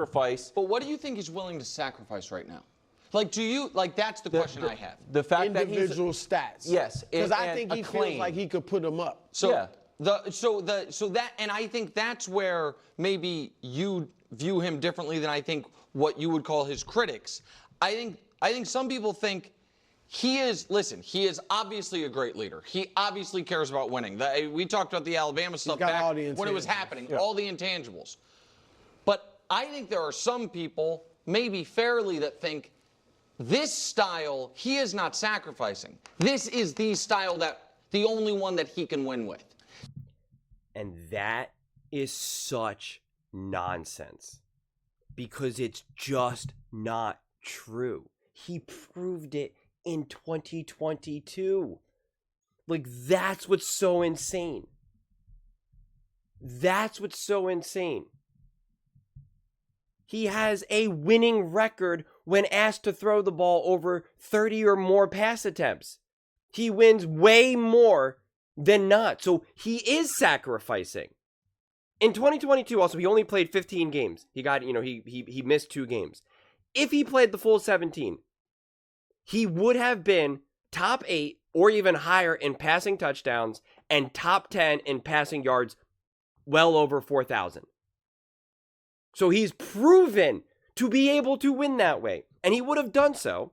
sacrifice. But what do you think he's willing to sacrifice right now? Like, that's the question I have. The fact that individual stats. Yes. Because I think he feels like he could put them up. So, yeah. And I think that's where maybe you view him differently than I think what you would call his critics. I think some people think he is obviously a great leader. He obviously cares about winning. We talked about the Alabama stuff back when it was happening, all the intangibles. But I think there are some people, maybe fairly, that think this style he is not sacrificing. This is the style the only one that he can win with. And that is such nonsense because it's just not true. He proved it in 2022. Like, that's what's so insane. That's what's so insane. He has a winning record when asked to throw the ball over 30 or more pass attempts. He wins way more than not. So he is sacrificing. In 2022, also, he only played 15 games. He missed 2 games. If he played the full 17, he would have been top 8 or even higher in passing touchdowns and top 10 in passing yards, well over 4,000. So he's proven to be able to win that way. And he would have done so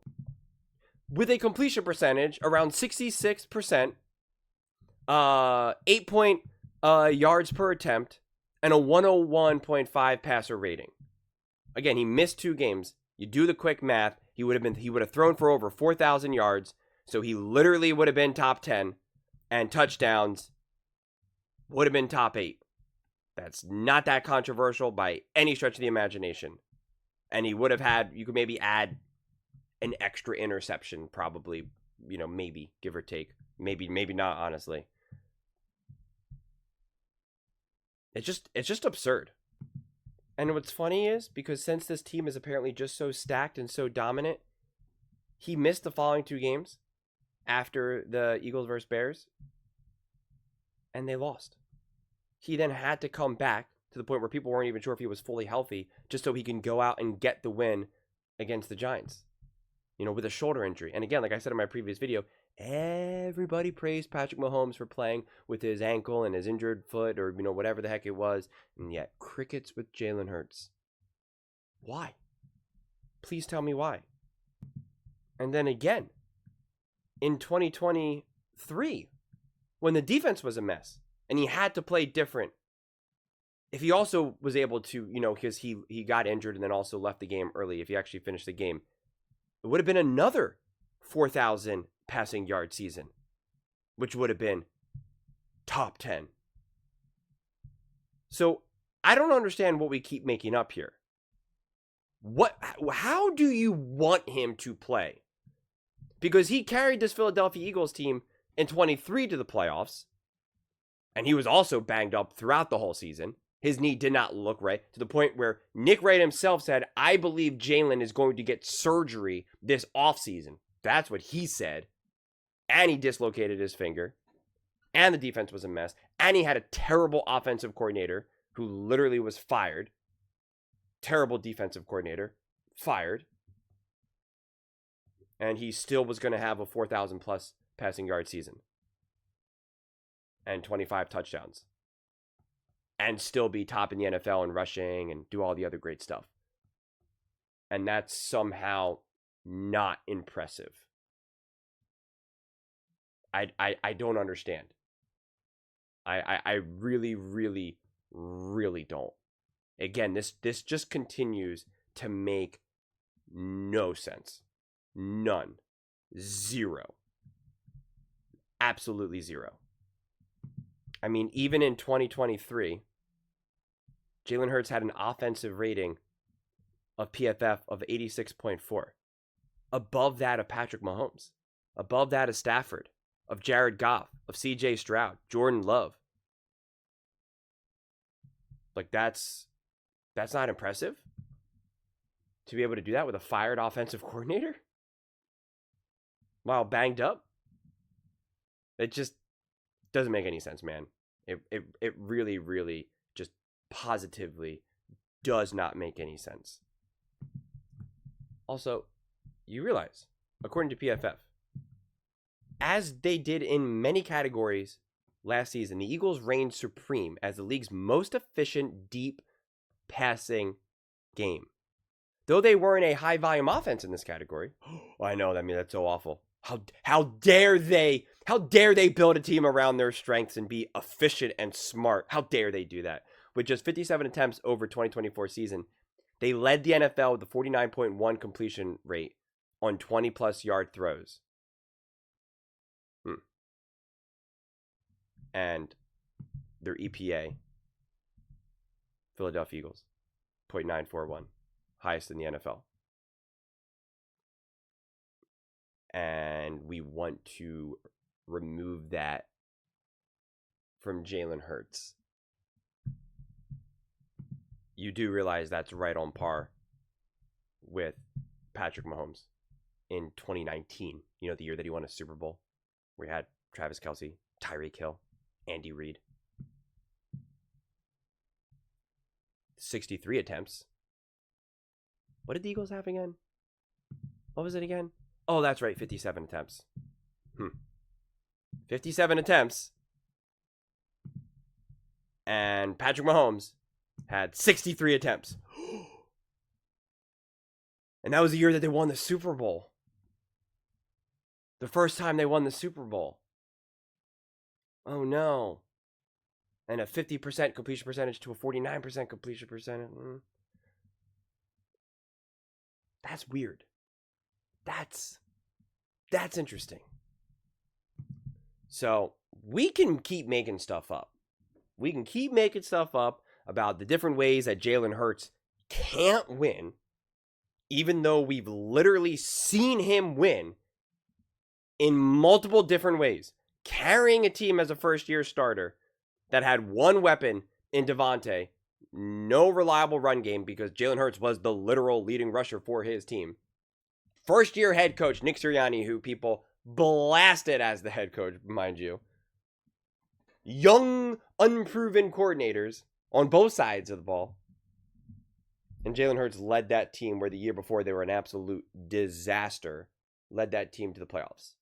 with a completion percentage around 66%, 8 yards per attempt, and a 101.5 passer rating. Again, he missed 2 games. You do the quick math, he would have thrown for over 4,000 yards, so he literally would have been top 10, and touchdowns would have been top 8. That's not that controversial by any stretch of the imagination. And he would have had, you could maybe add an extra interception, probably, maybe, give or take. Maybe not, honestly. It's just absurd. And what's funny is, because since this team is apparently just so stacked and so dominant, he missed the following 2 games after the Eagles versus Bears, and they lost. He then had to come back to the point where people weren't even sure if he was fully healthy, just so he can go out and get the win against the Giants, with a shoulder injury. And again, like I said in my previous video, everybody praised Patrick Mahomes for playing with his ankle and his injured foot, or whatever the heck it was, and yet crickets with Jalen Hurts. Why? Please tell me why. And then again, in 2023, when the defense was a mess and he had to play different, if he also was able to, because he got injured and then also left the game early, if he actually finished the game, it would have been another 4,000 passing yard season, which would have been top 10. So I don't understand what we keep making up here. How do you want him to play? Because he carried this Philadelphia Eagles team in 23 to the playoffs, and he was also banged up throughout the whole season. His knee did not look right, to the point where Nick Wright himself said, I believe Jalen is going to get surgery this offseason. That's what he said. And he dislocated his finger. And the defense was a mess. And he had a terrible offensive coordinator who literally was fired. Terrible defensive coordinator. Fired. And he still was going to have a 4,000 plus passing yard season. And 25 touchdowns. And still be top in the NFL in rushing and do all the other great stuff. And that's somehow not impressive. I don't understand. I really, really, really don't. Again, this just continues to make no sense. None. Zero. Absolutely zero. I mean, even in 2023, Jalen Hurts had an offensive rating of PFF of 86.4. Above that of Patrick Mahomes. Above that of Stafford. Of Jared Goff. Of CJ Stroud. Jordan Love. Like, that's not impressive? To be able to do that with a fired offensive coordinator? While banged up? It just doesn't make any sense, man. It really, really just positively does not make any sense. Also, you realize, according to PFF, as they did in many categories last season, the Eagles reigned supreme as the league's most efficient deep passing game. Though they weren't a high volume offense in this category. I know, that's so awful. How dare they build a team around their strengths and be efficient and smart? How dare they do that? With just 57 attempts over 2024 season, they led the NFL with a 49.1 completion rate on 20-plus yard throws. And their EPA, Philadelphia Eagles, 0.941, highest in the NFL. And we want to remove that from Jalen Hurts. You do realize that's right on par with Patrick Mahomes in 2019. You know, the year that he won a Super Bowl, where he had Travis Kelce, Tyreek Hill, Andy Reid. 63 attempts. What did the Eagles have again? What was it again? Oh, that's right, 57 attempts. 57 attempts. And Patrick Mahomes had 63 attempts. And that was the year that they won the Super Bowl. The first time they won the Super Bowl. Oh no. And a 50% completion percentage to a 49% completion percentage. That's weird. That's interesting. So we can keep making stuff up. We can keep making stuff up about the different ways that Jalen Hurts can't win, even though we've literally seen him win in multiple different ways. Carrying a team as a first-year starter that had one weapon in Devontae, no reliable run game because Jalen Hurts was the literal leading rusher for his team. First-year head coach Nick Sirianni, who people blasted as the head coach, mind you. Young, unproven coordinators on both sides of the ball. And Jalen Hurts led that team where the year before they were an absolute disaster. Led that team to the playoffs.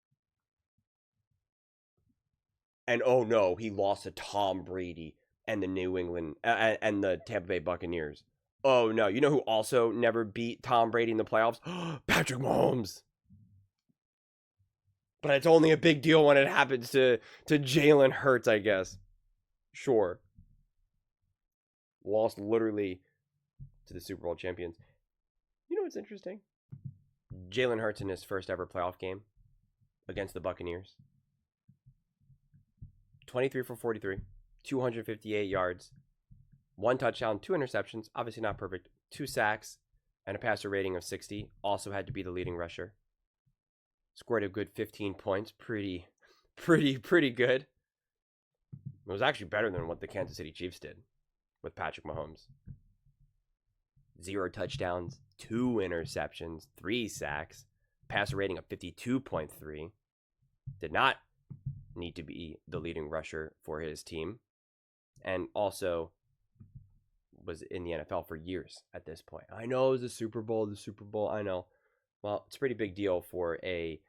And oh no, he lost to Tom Brady and the New England and the Tampa Bay Buccaneers. Oh no, you know who also never beat Tom Brady in the playoffs? Patrick Mahomes. But it's only a big deal when it happens to Jalen Hurts, I guess. Sure. Lost literally to the Super Bowl champions. You know what's interesting? Jalen Hurts in his first ever playoff game against the Buccaneers. 23 for 43, 258 yards, 1 touchdown, 2 interceptions, obviously not perfect, 2 sacks, and a passer rating of 60. Also had to be the leading rusher. Scored a good 15 points. Pretty good. It was actually better than what the Kansas City Chiefs did with Patrick Mahomes. 0 touchdowns, 2 interceptions, 3 sacks, passer rating of 52.3. Did not need to be the leading rusher for his team, and also was in the NFL for years at this point. I know it was the Super Bowl, I know. Well, it's a pretty big deal for a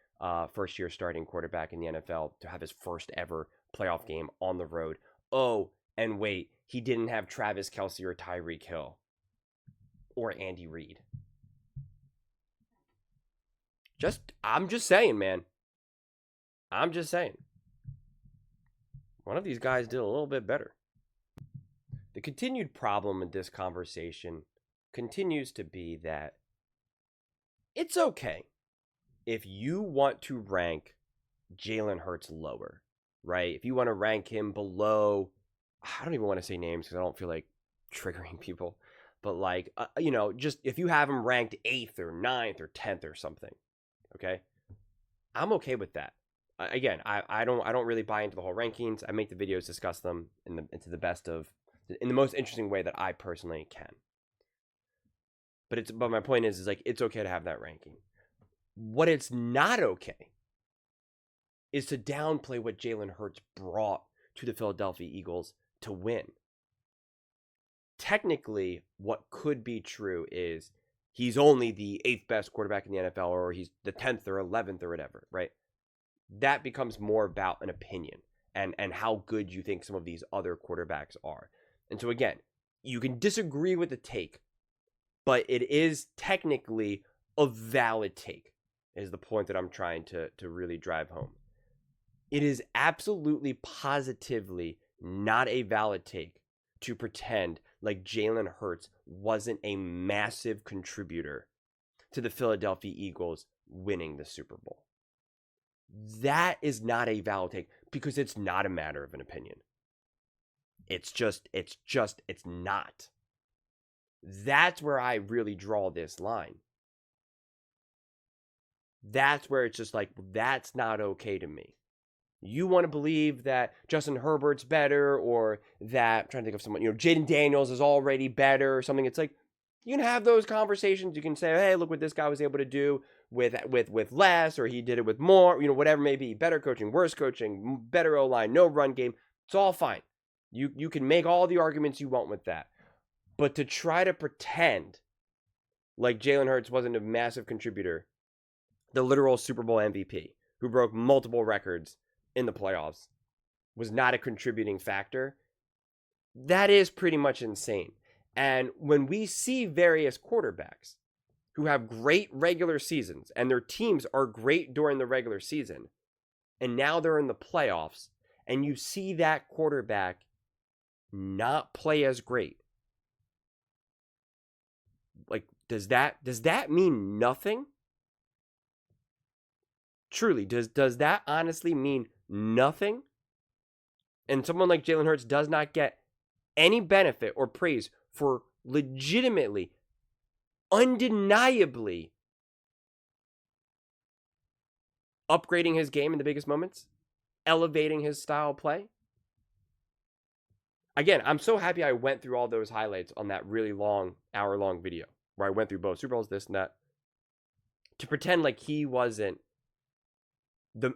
first-year starting quarterback in the NFL to have his first ever playoff game on the road. Oh, and wait, he didn't have Travis Kelce or Tyreek Hill or Andy Reid. I'm just saying, man. I'm just saying. One of these guys did a little bit better. The continued problem in this conversation continues to be that it's okay if you want to rank Jalen Hurts lower, right? If you want to rank him below, I don't even want to say names because I don't feel like triggering people, but like, just if you have him ranked 8th or 9th or 10th or something, okay? I'm okay with that. Again, I don't really buy into the whole rankings. I make the videos, discuss them in the most interesting way that I personally can. But my point is like it's okay to have that ranking. What it's not okay is to downplay what Jalen Hurts brought to the Philadelphia Eagles to win. technically what could be true is he's only the 8th best quarterback in the NFL, or he's the 10th or 11th or whatever, right? That becomes more about an opinion and how good you think some of these other quarterbacks are. And so again, you can disagree with the take, but it is technically a valid take, is the point that I'm trying to really drive home. It is absolutely positively not a valid take to pretend like Jalen Hurts wasn't a massive contributor to the Philadelphia Eagles winning the Super Bowl. That is not a valid take because it's not a matter of an opinion. It's not. That's where I really draw this line. That's where it's just like, that's not okay to me. You want to believe that Justin Herbert's better, or that, I'm trying to think of someone, Jaden Daniels is already better or something. It's like, you can have those conversations. You can say, hey, look what this guy was able to do with less, or he did it with more, whatever it may be. Better coaching, worse coaching, better O-line, no run game. It's all fine. You can make all the arguments you want with that. But to try to pretend like Jalen Hurts wasn't a massive contributor, the literal Super Bowl MVP, who broke multiple records in the playoffs, was not a contributing factor, that is pretty much insane. And when we see various quarterbacks who have great regular seasons and their teams are great during the regular season, and now they're in the playoffs, and you see that quarterback not play as great, like, does that mean nothing? Truly, does that honestly mean nothing? And someone like Jalen Hurts does not get any benefit or praise for legitimately, undeniably upgrading his game in the biggest moments, elevating his style of play. Again, I'm so happy I went through all those highlights on that really long, hour-long video where I went through both Super Bowls, this and that, to pretend like he wasn't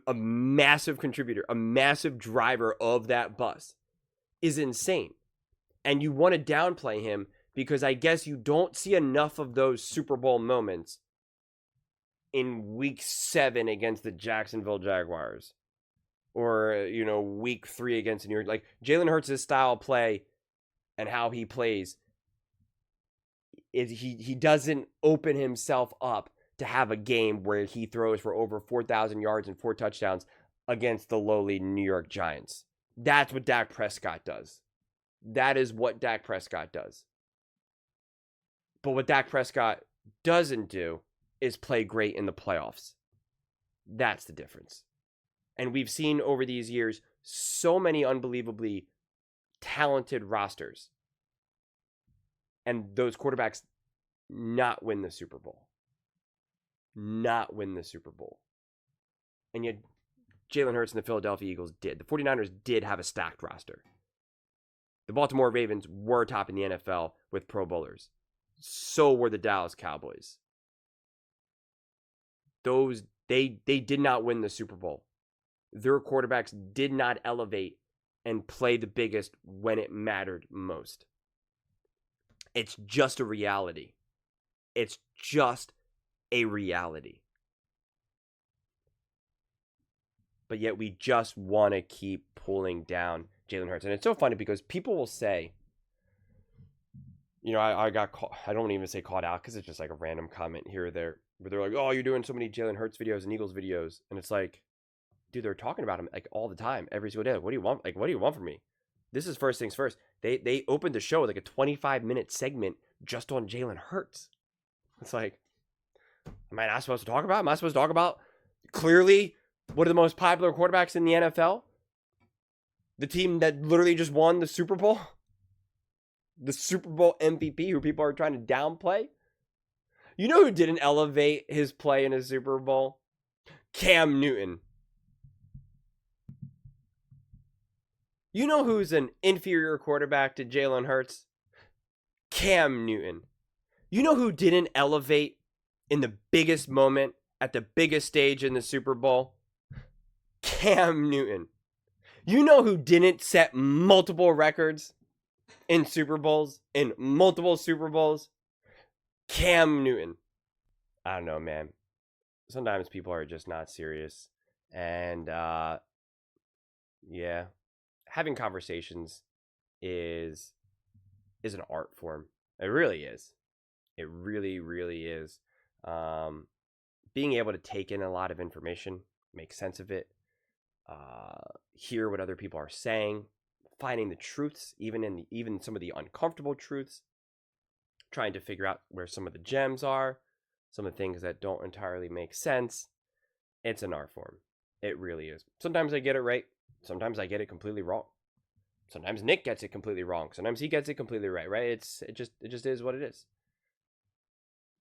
a massive contributor, a massive driver of that bus, is insane. And you want to downplay him because I guess you don't see enough of those Super Bowl moments in week 7 against the Jacksonville Jaguars, or, week 3 against the New York. Like, Jalen Hurts' style of play and how he plays, he doesn't open himself up to have a game where he throws for over 4,000 yards and 4 touchdowns against the lowly New York Giants. That's what Dak Prescott does. That is what Dak Prescott does. But what Dak Prescott doesn't do is play great in the playoffs. That's the difference. And we've seen over these years so many unbelievably talented rosters, and those quarterbacks not win the Super Bowl. Not win the Super Bowl. And yet Jalen Hurts and the Philadelphia Eagles did. The 49ers did have a stacked roster. The Baltimore Ravens were top in the NFL with Pro Bowlers. So were the Dallas Cowboys. They did not win the Super Bowl. Their quarterbacks did not elevate and play the biggest when it mattered most. It's just a reality. It's just a reality. But yet we just want to keep pulling down Jalen Hurts. And it's so funny because people will say, I got caught, I don't even say caught out because it's just like a random comment here or there, where they're like, oh, you're doing so many Jalen Hurts videos and Eagles videos. And it's like, dude, they're talking about him like all the time, every single day. Like, what do you want? Like, what do you want from me? This is first things first. They opened the show with like a 25-minute segment just on Jalen Hurts. It's like, am I not supposed to talk about? Am I supposed to talk about clearly one of the most popular quarterbacks in the NFL? The team that literally just won the Super Bowl? The Super Bowl MVP, who people are trying to downplay? You know who didn't elevate his play in a Super Bowl? Cam Newton. You know who's an inferior quarterback to Jalen Hurts? Cam Newton. You know who didn't elevate in the biggest moment at the biggest stage in the Super Bowl? Cam Newton. You know who didn't set multiple records in Super Bowls, in multiple Super Bowls. Cam Newton. I don't know, man. Sometimes people are just not serious. And yeah, having conversations is an art form. It really is. It really, really is. Being able to take in a lot of information, make sense of it, hear what other people are saying, finding the truths, even some of the uncomfortable truths, trying to figure out where some of the gems are, some of the things that don't entirely make sense. It's an art form. It really is. Sometimes I get it right. Sometimes I get it completely wrong. Sometimes Nick gets it completely wrong. Sometimes he gets it completely right, right? It just is what it is.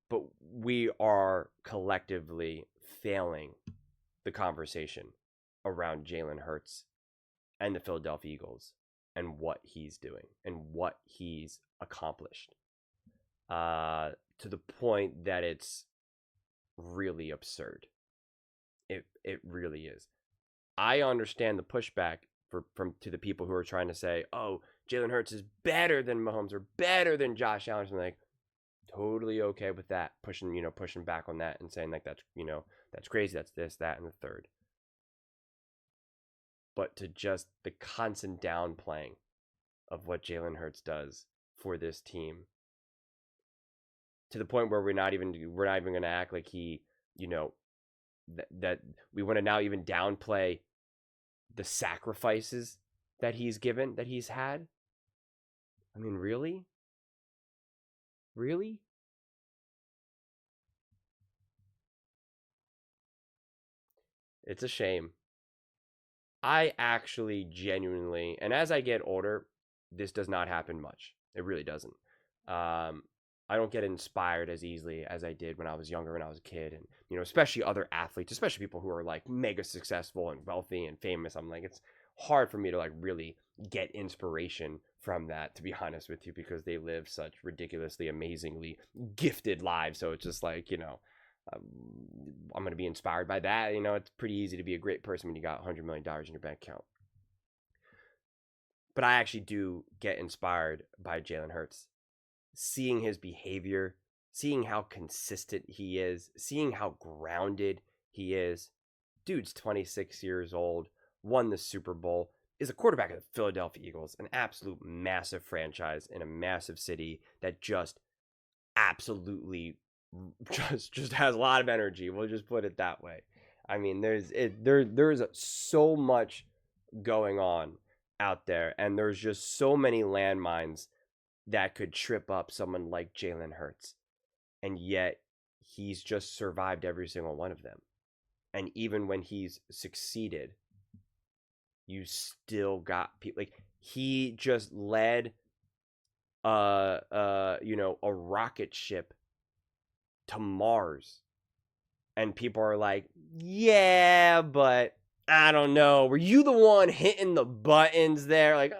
But we are collectively failing the conversation around Jalen Hurts and the Philadelphia Eagles and what he's doing and what he's accomplished. To the point that it's really absurd. It really is. I understand the pushback from to the people who are trying to say, "Oh, Jalen Hurts is better than Mahomes or better than Josh Allen." I'm like, totally okay with that. Pushing back on that and saying like that's crazy. That's this, that, and the third. But to just the constant downplaying of what Jalen Hurts does for this team, to the point where we're not even going to act like he, that we want to now even downplay the sacrifices that he's given, that he's had. I mean, really? Really? It's a shame. I actually genuinely, and as I get older, this does not happen much. It really doesn't. I don't get inspired as easily as I did when I was younger, when I was a kid. And, especially other athletes, especially people who are like mega successful and wealthy and famous. I'm like, it's hard for me to like really get inspiration from that, to be honest with you, because they live such ridiculously, amazingly gifted lives. So it's just like, I'm going to be inspired by that. It's pretty easy to be a great person when you got $100 million in your bank account. But I actually do get inspired by Jalen Hurts. Seeing his behavior, seeing how consistent he is, seeing how grounded he is. Dude's 26 years old, won the Super Bowl, is a quarterback of the Philadelphia Eagles, an absolute massive franchise in a massive city that just absolutely just has a lot of energy. We'll just put it that way. I mean, there's so much going on out there, and there's just so many landmines that could trip up someone like Jalen Hurts. And yet he's just survived every single one of them. And even when he's succeeded, you still got people like he just led a rocket ship to Mars. And people are like, "Yeah, but I don't know. Were you the one hitting the buttons there? Like,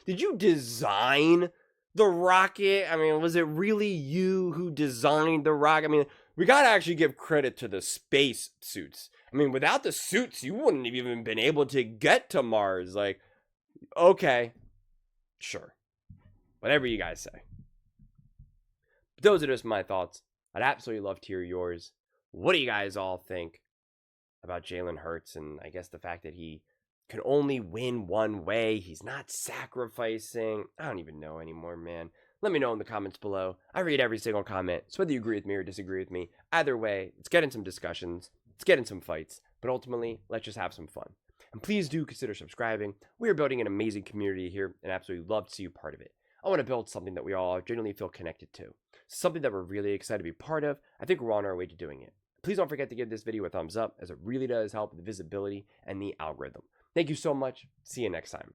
did you design the rocket? I mean, was it really you who designed the rocket? I mean, we got to actually give credit to the space suits. I mean, without the suits, you wouldn't have even been able to get to Mars. Like, okay, sure. Whatever you guys say. But those are just my thoughts. I'd absolutely love to hear yours. What do you guys all think about Jalen Hurts and I guess the fact that he can only win one way? He's not sacrificing. I don't even know anymore, man. Let me know in the comments below. I read every single comment, so whether you agree with me or disagree with me, either way, let's get in some discussions, let's get in some fights, but ultimately, let's just have some fun. And please do consider subscribing. We are building an amazing community here, and absolutely love to see you part of it. I want to build something that we all genuinely feel connected to, something that we're really excited to be part of. I think we're on our way to doing it. Please don't forget to give this video a thumbs up, as it really does help with the visibility and the algorithm. Thank you so much. See you next time.